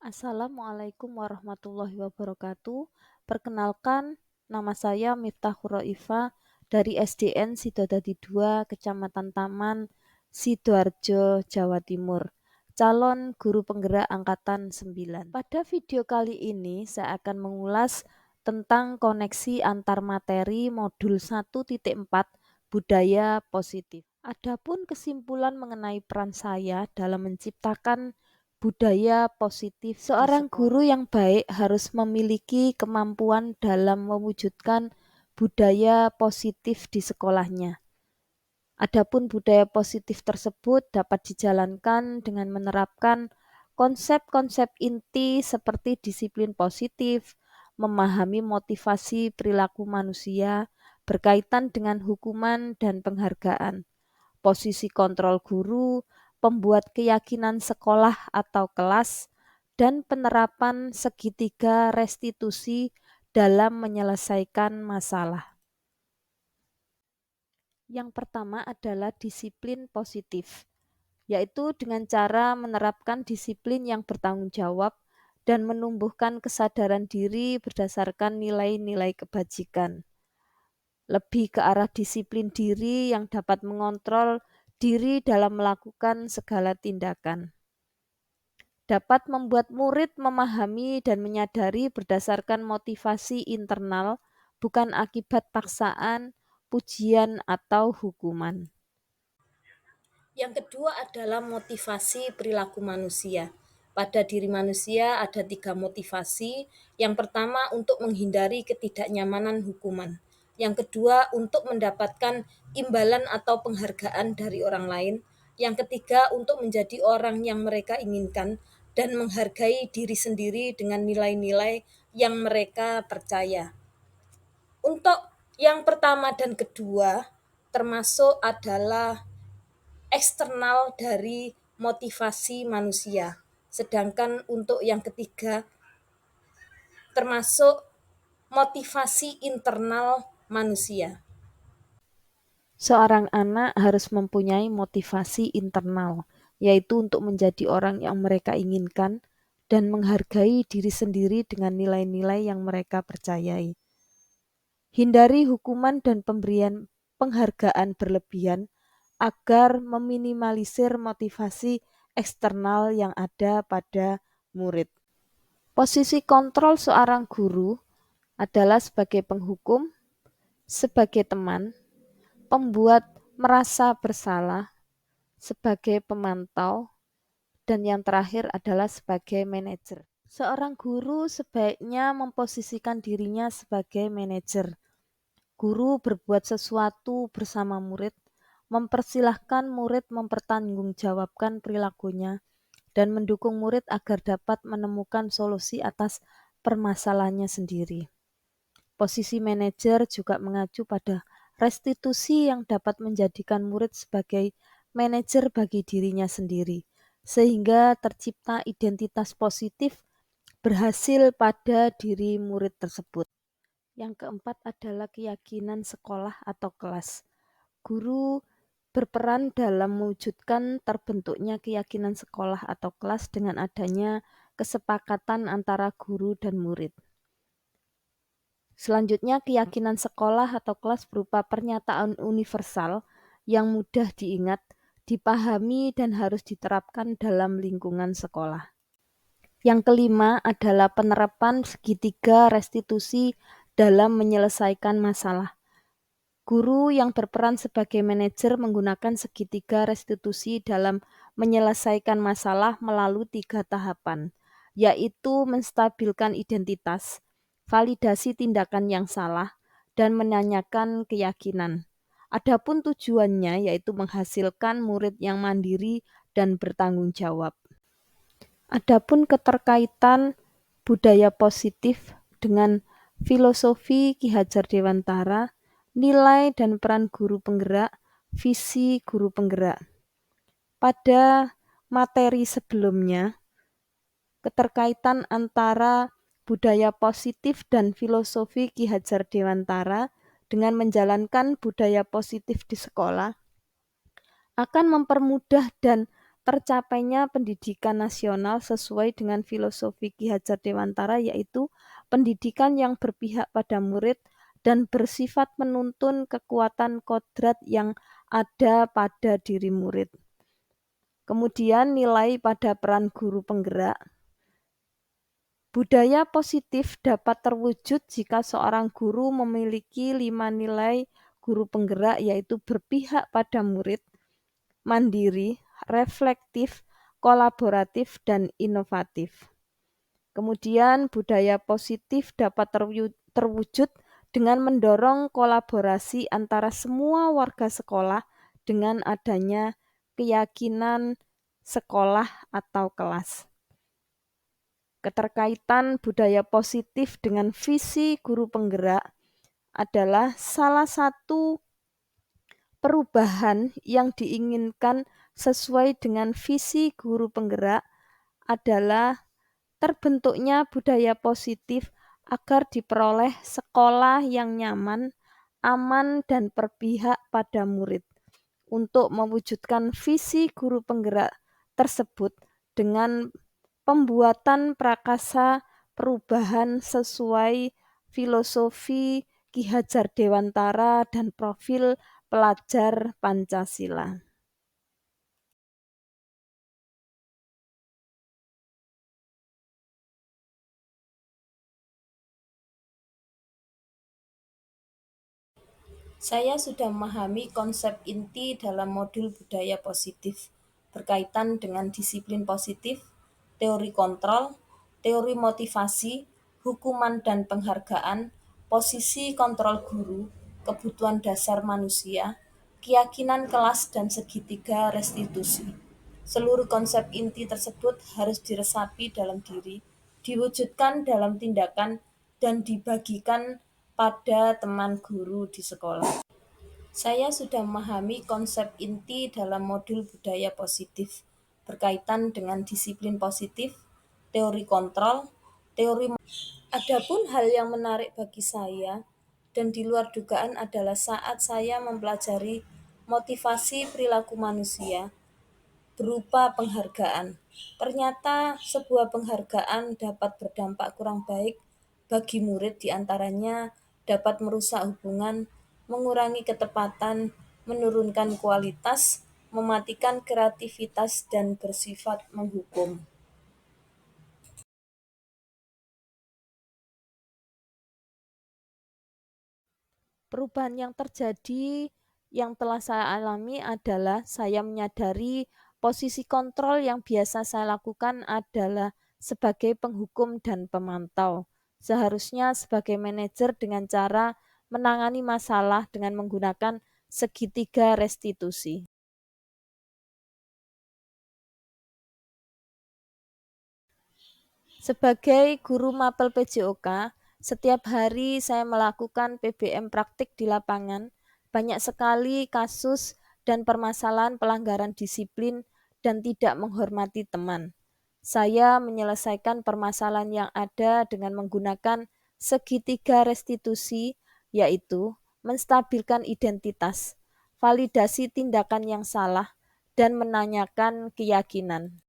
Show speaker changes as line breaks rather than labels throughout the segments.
Assalamualaikum warahmatullahi wabarakatuh. Perkenalkan, nama saya Miftahul Roifah dari SDN Sidodadi 2, Kecamatan Taman, Sidoarjo, Jawa Timur. Calon guru penggerak angkatan 9. Pada video kali ini saya akan mengulas tentang koneksi antar materi modul 1.4 budaya positif. Adapun kesimpulan mengenai peran saya dalam menciptakan budaya positif. Seorang guru yang baik harus memiliki kemampuan dalam mewujudkan budaya positif di sekolahnya. Adapun budaya positif tersebut dapat dijalankan dengan menerapkan konsep-konsep inti seperti disiplin positif, memahami motivasi perilaku manusia berkaitan dengan hukuman dan penghargaan, posisi kontrol guru, pembuat keyakinan sekolah atau kelas, dan penerapan segitiga restitusi dalam menyelesaikan masalah. Yang pertama adalah disiplin positif, yaitu dengan cara menerapkan disiplin yang bertanggung jawab dan menumbuhkan kesadaran diri berdasarkan nilai-nilai kebajikan. Lebih ke arah disiplin diri yang dapat mengontrol diri dalam melakukan segala tindakan. Dapat membuat murid memahami dan menyadari berdasarkan motivasi internal, bukan akibat paksaan, pujian, atau hukuman. Yang kedua adalah motivasi perilaku manusia. Pada diri manusia ada 3 motivasi. Yang pertama untuk menghindari ketidaknyamanan hukuman. Yang kedua untuk mendapatkan imbalan atau penghargaan dari orang lain. Yang ketiga untuk menjadi orang yang mereka inginkan dan menghargai diri sendiri dengan nilai-nilai yang mereka percaya. Untuk yang pertama dan kedua termasuk adalah eksternal dari motivasi manusia. Sedangkan untuk yang ketiga termasuk motivasi internal manusia. Seorang anak harus mempunyai motivasi internal, yaitu untuk menjadi orang yang mereka inginkan dan menghargai diri sendiri dengan nilai-nilai yang mereka percayai. Hindari hukuman dan pemberian penghargaan berlebihan agar meminimalisir motivasi eksternal yang ada pada murid. Posisi kontrol seorang guru adalah sebagai penghukum, sebagai teman, pembuat merasa bersalah, sebagai pemantau, dan yang terakhir adalah sebagai manajer. Seorang guru sebaiknya memposisikan dirinya sebagai manajer. Guru berbuat sesuatu bersama murid, mempersilahkan murid mempertanggungjawabkan perilakunya, dan mendukung murid agar dapat menemukan solusi atas permasalahannya sendiri. Posisi manajer juga mengacu pada restitusi yang dapat menjadikan murid sebagai manajer bagi dirinya sendiri, sehingga tercipta identitas positif berhasil pada diri murid tersebut. Yang keempat adalah keyakinan sekolah atau kelas. Guru berperan dalam mewujudkan terbentuknya keyakinan sekolah atau kelas dengan adanya kesepakatan antara guru dan murid. Selanjutnya, keyakinan sekolah atau kelas berupa pernyataan universal yang mudah diingat, dipahami, dan harus diterapkan dalam lingkungan sekolah. Yang kelima adalah penerapan segitiga restitusi dalam menyelesaikan masalah. Guru yang berperan sebagai manajer menggunakan segitiga restitusi dalam menyelesaikan masalah melalui 3 tahapan, yaitu menstabilkan identitas, validasi tindakan yang salah, dan menanyakan keyakinan. Adapun tujuannya yaitu menghasilkan murid yang mandiri dan bertanggung jawab. Adapun keterkaitan budaya positif dengan filosofi Ki Hajar Dewantara, nilai dan peran guru penggerak, visi guru penggerak. Pada materi sebelumnya, keterkaitan antara budaya positif dan filosofi Ki Hajar Dewantara dengan menjalankan budaya positif di sekolah akan mempermudah dan tercapainya pendidikan nasional sesuai dengan filosofi Ki Hajar Dewantara, yaitu pendidikan yang berpihak pada murid dan bersifat menuntun kekuatan kodrat yang ada pada diri murid. Kemudian nilai pada peran guru penggerak. Budaya positif dapat terwujud jika seorang guru memiliki 5 nilai guru penggerak, yaitu berpihak pada murid, mandiri, reflektif, kolaboratif, dan inovatif. Kemudian budaya positif dapat terwujud dengan mendorong kolaborasi antara semua warga sekolah dengan adanya keyakinan sekolah atau kelas. Keterkaitan budaya positif dengan visi guru penggerak adalah salah satu perubahan yang diinginkan sesuai dengan visi guru penggerak adalah terbentuknya budaya positif agar diperoleh sekolah yang nyaman, aman, dan berpihak pada murid. Untuk mewujudkan visi guru penggerak tersebut dengan pembuatan prakasa perubahan sesuai filosofi Ki Hajar Dewantara dan profil pelajar Pancasila. Saya sudah memahami konsep inti dalam modul budaya positif berkaitan dengan disiplin positif, teori kontrol, teori motivasi, hukuman dan penghargaan, posisi kontrol guru, kebutuhan dasar manusia, keyakinan kelas dan segitiga restitusi. Seluruh konsep inti tersebut harus diresapi dalam diri, diwujudkan dalam tindakan, dan dibagikan pada teman guru di sekolah. Saya sudah memahami konsep inti dalam modul budaya positif berkaitan dengan disiplin positif, teori kontrol, teori. Adapun hal yang menarik bagi saya dan di luar dugaan adalah saat saya mempelajari motivasi perilaku manusia berupa penghargaan. Ternyata sebuah penghargaan dapat berdampak kurang baik bagi murid, diantaranya dapat merusak hubungan, mengurangi ketepatan, menurunkan kualitas, mematikan kreativitas, dan bersifat menghukum. Perubahan yang terjadi yang telah saya alami adalah saya menyadari posisi kontrol yang biasa saya lakukan adalah sebagai penghukum dan pemantau. Seharusnya sebagai manajer dengan cara menangani masalah dengan menggunakan segitiga restitusi. Sebagai guru mapel PJOK, setiap hari saya melakukan PBM praktik di lapangan. Banyak sekali kasus dan permasalahan pelanggaran disiplin dan tidak menghormati teman. Saya menyelesaikan permasalahan yang ada dengan menggunakan segitiga restitusi, yaitu menstabilkan identitas, validasi tindakan yang salah, dan menanyakan keyakinan.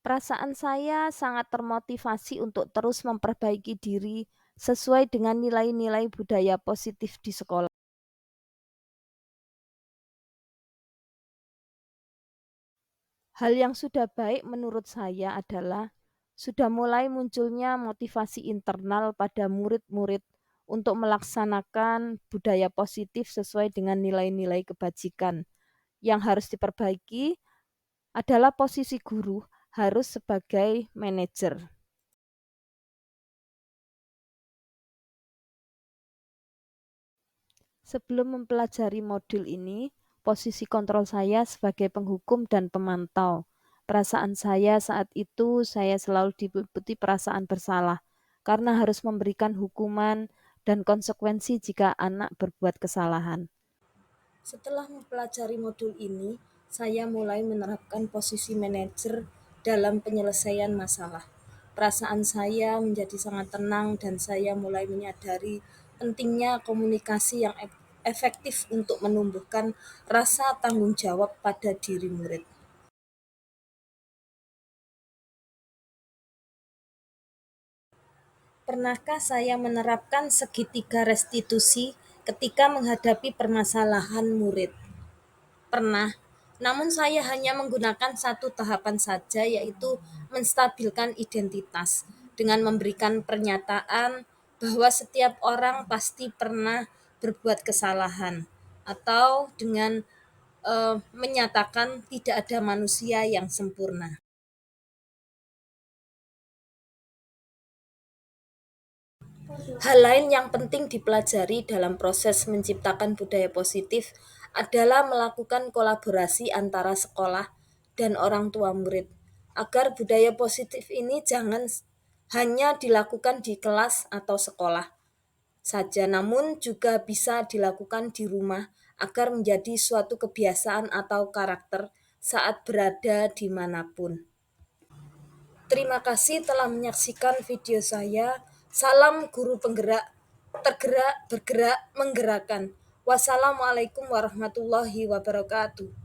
Perasaan saya sangat termotivasi untuk terus memperbaiki diri sesuai dengan nilai-nilai budaya positif di sekolah. Hal yang sudah baik menurut saya adalah sudah mulai munculnya motivasi internal pada murid-murid untuk melaksanakan budaya positif sesuai dengan nilai-nilai kebajikan. Yang harus diperbaiki adalah posisi guru harus sebagai manajer. Sebelum mempelajari modul ini, posisi kontrol saya sebagai penghukum dan pemantau. Perasaan saya saat itu saya selalu diliputi perasaan bersalah karena harus memberikan hukuman dan konsekuensi jika anak berbuat kesalahan. Setelah mempelajari modul ini, saya mulai menerapkan posisi manajer dalam penyelesaian masalah. Perasaan saya menjadi sangat tenang dan saya mulai menyadari pentingnya komunikasi yang efektif untuk menumbuhkan rasa tanggung jawab pada diri murid. Pernahkah saya menerapkan segitiga restitusi ketika menghadapi permasalahan murid? Pernah, namun saya hanya menggunakan satu tahapan saja, yaitu menstabilkan identitas dengan memberikan pernyataan bahwa setiap orang pasti pernah berbuat kesalahan, atau dengan menyatakan tidak ada manusia yang sempurna. Hal lain yang penting dipelajari dalam proses menciptakan budaya positif adalah melakukan kolaborasi antara sekolah dan orang tua murid, agar budaya positif ini jangan hanya dilakukan di kelas atau sekolah saja, namun juga bisa dilakukan di rumah agar menjadi suatu kebiasaan atau karakter saat berada dimanapun. Terima kasih telah menyaksikan video saya. Salam guru penggerak, tergerak, bergerak, menggerakkan. Wassalamualaikum warahmatullahi wabarakatuh.